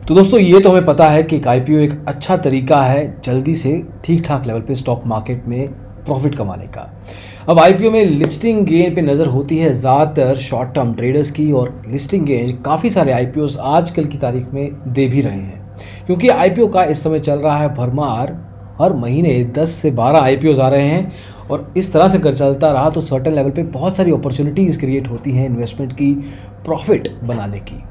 तो दोस्तों ये तो हमें पता है कि एक आईपीओ एक अच्छा तरीका है जल्दी से ठीक ठाक लेवल पे स्टॉक मार्केट में प्रॉफिट कमाने का। अब आईपीओ में लिस्टिंग गेन पे नज़र होती है ज़्यादातर शॉर्ट टर्म ट्रेडर्स की, और लिस्टिंग गेन काफ़ी सारे आईपीओस आजकल की तारीख में दे भी रहे हैं, क्योंकि आईपीओ का इस समय चल रहा है भरमार। हर महीने 10 से 12 आईपीओस आ रहे हैं, और इस तरह से अगर चलता रहा तो सर्टेन लेवल पे बहुत सारी अपॉर्चुनिटीज़ क्रिएट होती हैं इन्वेस्टमेंट की, प्रॉफिट बनाने की।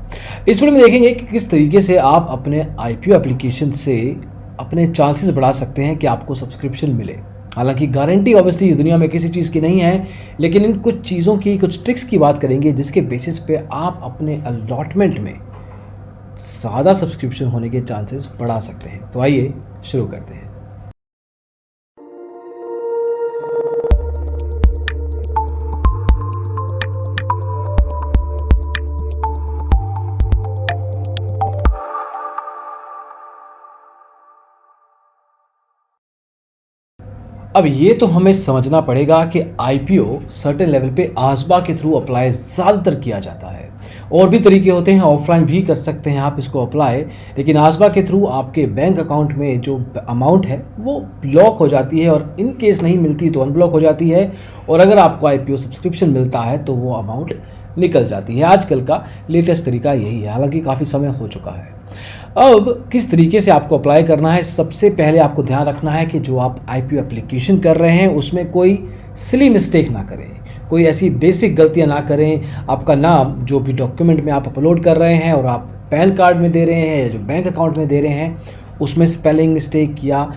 इस वीडियो में देखेंगे कि किस तरीके से आप अपने आईपीओ एप्लीकेशन से अपने चांसेस बढ़ा सकते हैं कि आपको सब्सक्रिप्शन मिले। हालांकि गारंटी ऑब्वियसली इस दुनिया में किसी चीज़ की नहीं है, लेकिन इन कुछ चीज़ों की, कुछ ट्रिक्स की बात करेंगे जिसके बेसिस पे आप अपने अलॉटमेंट में ज़्यादा सब्सक्रिप्शन होने के चांसेस बढ़ा सकते हैं। तो आइए शुरू करते हैं। अब ये तो हमें समझना पड़ेगा कि आईपीओ सर्टेन लेवल पे आसबा के थ्रू अप्लाई ज़्यादातर किया जाता है। और भी तरीके होते हैं, ऑफलाइन भी कर सकते हैं आप इसको अप्लाई, लेकिन आसबा के थ्रू आपके बैंक अकाउंट में जो अमाउंट है वो ब्लॉक हो जाती है, और इन केस नहीं मिलती तो अनब्लॉक हो जाती है, और अगर आपको आईपीओ सब्सक्रिप्शन मिलता है तो वो अमाउंट निकल जाती है। आजकल का लेटेस्ट तरीका यही है, हालांकि काफ़ी समय हो चुका है। अब किस तरीके से आपको अप्लाई करना है, सबसे पहले आपको ध्यान रखना है कि जो आप आईपीओ एप्लीकेशन कर रहे हैं उसमें कोई सिली मिस्टेक ना करें, कोई ऐसी बेसिक गलतियां ना करें। आपका नाम जो भी डॉक्यूमेंट में आप अपलोड कर रहे हैं और आप पैन कार्ड में दे रहे हैं या जो बैंक अकाउंट में दे रहे हैं, उसमें स्पेलिंग मिस्टेक या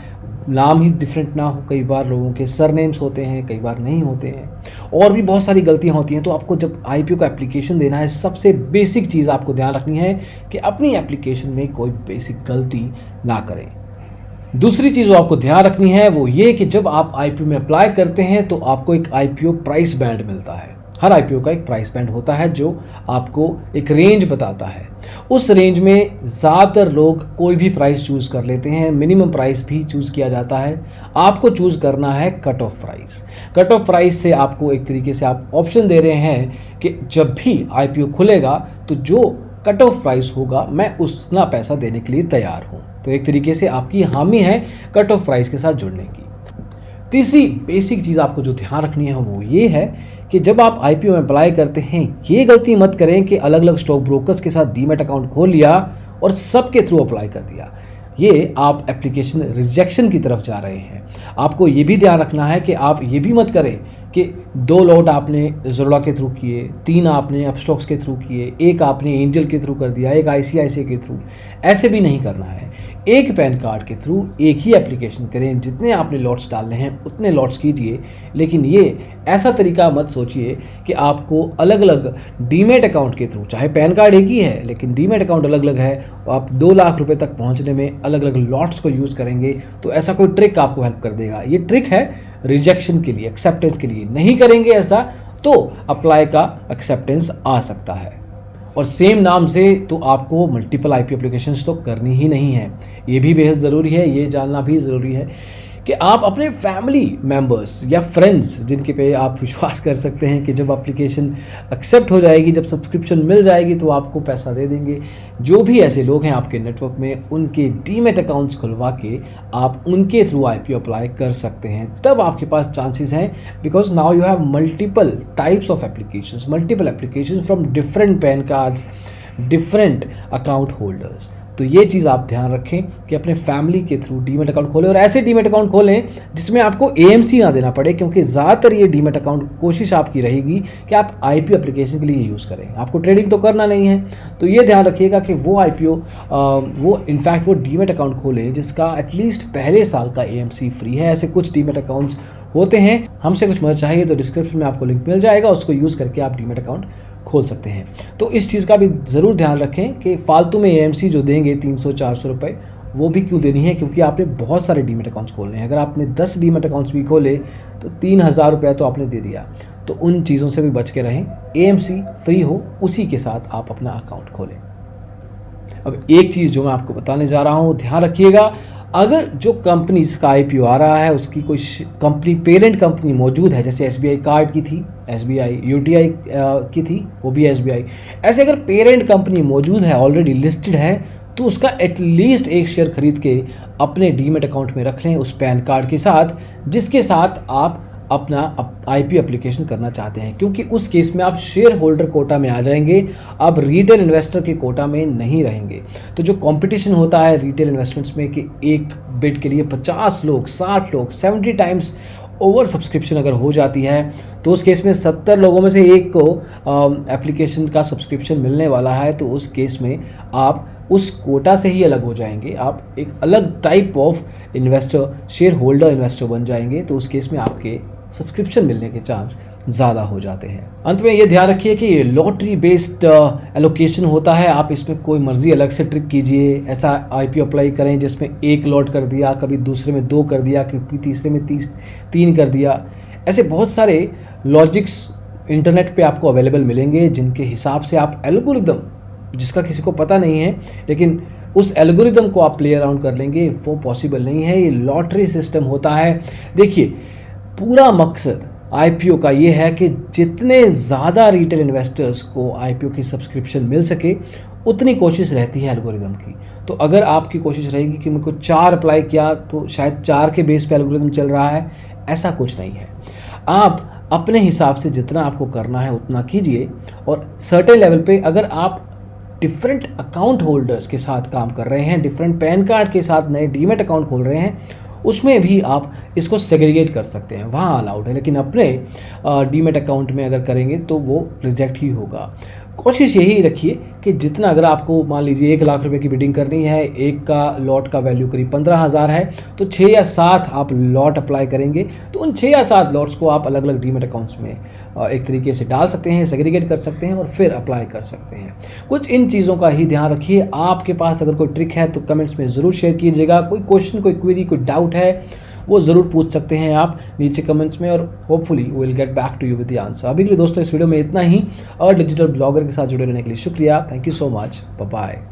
नाम ही डिफरेंट ना हो। कई बार लोगों के सरनेम्स होते हैं, कई बार नहीं होते हैं, और भी बहुत सारी गलतियां होती हैं। तो आपको जब आईपीओ का एप्लीकेशन देना है, सबसे बेसिक चीज़ आपको ध्यान रखनी है कि अपनी एप्लीकेशन में कोई बेसिक गलती ना करें। दूसरी चीज़ जो आपको ध्यान रखनी है वो ये कि जब आप आईपीओ में अप्लाई करते हैं तो आपको एक आईपीओ प्राइस बैंड मिलता है। हर आईपीओ का एक प्राइस बैंड होता है जो आपको एक रेंज बताता है। उस रेंज में ज़्यादातर लोग कोई भी प्राइस चूज़ कर लेते हैं, मिनिमम प्राइस भी चूज़ किया जाता है। आपको चूज़ करना है cut off price. Cut off price से आपको एक तरीके से आप ऑप्शन दे रहे हैं कि जब भी आईपीओ खुलेगा तो जो कट ऑफ प्राइस होगा मैं उतना पैसा देने के लिए तैयार हूँ। तो एक तरीके से आपकी हामी है कट ऑफ प्राइस के साथ जुड़ने की। तीसरी बेसिक चीज़ आपको जो ध्यान रखनी है वो ये है कि जब आप आईपीओ में अप्लाई करते हैं, ये गलती मत करें कि अलग अलग स्टॉक ब्रोकर्स के साथ डीमैट अकाउंट खोल लिया और सबके थ्रू अप्लाई कर दिया। ये आप एप्लीकेशन रिजेक्शन की तरफ जा रहे हैं। आपको ये भी ध्यान रखना है कि आप ये भी मत करें कि 2 लॉट आपने ज़रोला के थ्रू किए, 3 आपने अपस्टॉक्स के थ्रू किए, 1 आपने एंजल के थ्रू कर दिया, 1 आईसीआईसीआई के थ्रू। ऐसे भी नहीं करना है। एक पैन कार्ड के थ्रू एक ही एप्लीकेशन करें, जितने आपने लॉट्स डालने हैं उतने लॉट्स कीजिए, लेकिन ये ऐसा तरीका मत सोचिए कि आपको अलग अलग डीमैट अकाउंट के थ्रू, चाहे पैन कार्ड एक ही है लेकिन डीमैट अकाउंट अलग अलग है, और आप 2 लाख रुपए तक पहुंचने में अलग अलग लॉट्स को यूज़ करेंगे तो ऐसा कोई ट्रिक आपको हेल्प कर देगा। ये ट्रिक है रिजेक्शन के लिए, एक्सेप्टेंस के लिए। नहीं करेंगे ऐसा तो अप्लाई का एक्सेप्टेंस आ सकता है। और सेम नाम से तो आपको मल्टीपल आईपीओ एप्लीकेशंस तो करनी ही नहीं है। ये भी बेहद ज़रूरी है, ये जानना भी ज़रूरी है कि आप अपने फैमिली मेम्बर्स या फ्रेंड्स जिनके पे आप विश्वास कर सकते हैं कि जब एप्लीकेशन एक्सेप्ट हो जाएगी, जब सब्सक्रिप्शन मिल जाएगी तो आपको पैसा दे देंगे, जो भी ऐसे लोग हैं आपके नेटवर्क में, उनके डीमैट अकाउंट्स खुलवा के आप उनके थ्रू आईपीओ अप्लाई कर सकते हैं। तब आपके पास चांसेस हैं, because now you have multiple types of applications, multiple applications from different pan cards, different account holders. तो ये चीज़ आप ध्यान रखें कि अपने फैमिली के थ्रू डीमैट अकाउंट खोलें, और ऐसे डीमैट अकाउंट खोलें जिसमें आपको एएमसी ना देना पड़े, क्योंकि ज़्यादातर ये डीमैट अकाउंट कोशिश आपकी रहेगी कि आप आईपीओ एप्लीकेशन के लिए यूज़ करें। आपको ट्रेडिंग तो करना नहीं है, तो ये ध्यान रखिएगा कि वो आईपीओ वो इनफैक्ट वो डीमैट अकाउंट खोलें जिसका एटलीस्ट पहले साल का एएमसी फ्री है। ऐसे कुछ डीमैट अकाउंट्स होते हैं। हमसे कुछ मदद चाहिए तो डिस्क्रिप्शन में आपको लिंक मिल जाएगा, उसको यूज़ करके आप डीमैट अकाउंट खोल सकते हैं। तो इस चीज़ का भी ज़रूर ध्यान रखें कि फालतू में एएमसी जो देंगे 300-400 रुपये, वो भी क्यों देनी है, क्योंकि आपने बहुत सारे डीमैट अकाउंट्स खोलने हैं। अगर आपने 10 डीमैट अकाउंट्स भी खोले तो 3000 रुपया तो आपने दे दिया। तो उन चीज़ों से भी बच के रहें। एएमसी फ्री हो, उसी के साथ आप अपना अकाउंट खोलें। अब एक चीज़ जो मैं आपको बताने जा रहा हूँ, ध्यान रखिएगा, अगर जो कंपनी का आईपीओ आ रहा है उसकी कोई कंपनी, पेरेंट कंपनी मौजूद है, जैसे एसबीआई कार्ड की थी, एसबीआई यूटीआई की थी, वो भी एसबीआई, ऐसे अगर पेरेंट कंपनी मौजूद है, ऑलरेडी लिस्टेड है, तो उसका एटलीस्ट एक शेयर खरीद के अपने डीमेट अकाउंट में रख लें उस पैन कार्ड के साथ जिसके साथ आप अपना आईपीओ एप्लीकेशन करना चाहते हैं, क्योंकि उस केस में आप शेयर होल्डर कोटा में आ जाएंगे, आप रिटेल इन्वेस्टर के कोटा में नहीं रहेंगे। तो जो कंपटीशन होता है रिटेल इन्वेस्टमेंट्स में कि एक बिड के लिए 50 लोग, 60 लोग, 70 टाइम्स ओवर सब्सक्रिप्शन अगर हो जाती है तो उस केस में 70 लोगों में से एक को एप्लीकेशन का सब्सक्रिप्शन मिलने वाला है, तो उस केस में आप उस कोटा से ही अलग हो जाएंगे, आप एक अलग type of investor, share holder investor बन जाएंगे। तो उस केस में आपके सब्सक्रिप्शन मिलने के चांस ज़्यादा हो जाते हैं। अंत में ये ध्यान रखिए कि लॉटरी बेस्ड एलोकेशन होता है, आप इसमें कोई मर्जी अलग से ट्रिक कीजिए, ऐसा आईपीओ अप्लाई करें जिसमें 1 लॉट कर दिया, कभी दूसरे में 2 कर दिया, कभी तीसरे में 3 कर दिया। ऐसे बहुत सारे लॉजिक्स इंटरनेट पे आपको अवेलेबल मिलेंगे जिनके हिसाब से आप एल्गोरिदम, जिसका किसी को पता नहीं है लेकिन उस एल्गोरिदम को आप प्ले अराउंड कर लेंगे, वो पॉसिबल नहीं है। ये लॉटरी सिस्टम होता है। देखिए, पूरा मकसद आईपीओ का ये है कि जितने ज़्यादा रिटेल इन्वेस्टर्स को आईपीओ की सब्सक्रिप्शन मिल सके उतनी कोशिश रहती है एल्गोरिदम की। तो अगर आपकी कोशिश रहेगी कि मेरे को 4 अप्लाई किया तो शायद 4 के बेस पे एल्गोरिदम चल रहा है, ऐसा कुछ नहीं है। आप अपने हिसाब से जितना आपको करना है उतना कीजिए, और सर्टेन लेवल पे अगर आप डिफरेंट अकाउंट होल्डर्स के साथ काम कर रहे हैं, डिफरेंट पैन कार्ड के साथ नए डीमेट अकाउंट खोल रहे हैं, उसमें भी आप इसको सेग्रीगेट कर सकते हैं, वहाँ अलाउड है। लेकिन अपने डीमेट अकाउंट में अगर करेंगे तो वो रिजेक्ट ही होगा। कोशिश यही रखिए कि जितना, अगर आपको मान लीजिए 1 लाख रुपए की बिडिंग करनी है, एक का लॉट का वैल्यू करीब 15,000 है, तो 6 या 7 आप लॉट अप्लाई करेंगे, तो उन 6 या 7 लॉट्स को आप अलग अलग डीमेट अकाउंट्स में एक तरीके से डाल सकते हैं, सेग्रीगेट कर सकते हैं और फिर अप्लाई कर सकते हैं। कुछ इन चीज़ों का ही ध्यान रखिए। आपके पास अगर कोई ट्रिक है तो कमेंट्स में ज़रूर शेयर कीजिएगा। कोई क्वेश्चन, कोई क्वेरी, कोई डाउट है वो ज़रूर पूछ सकते हैं आप नीचे कमेंट्स में, और hopefully we will get back to you with the answer. अभी के लिए दोस्तों इस वीडियो में इतना ही, और डिजिटल ब्लॉगर के साथ जुड़े रहने के लिए शुक्रिया। Thank you so much. Bye bye.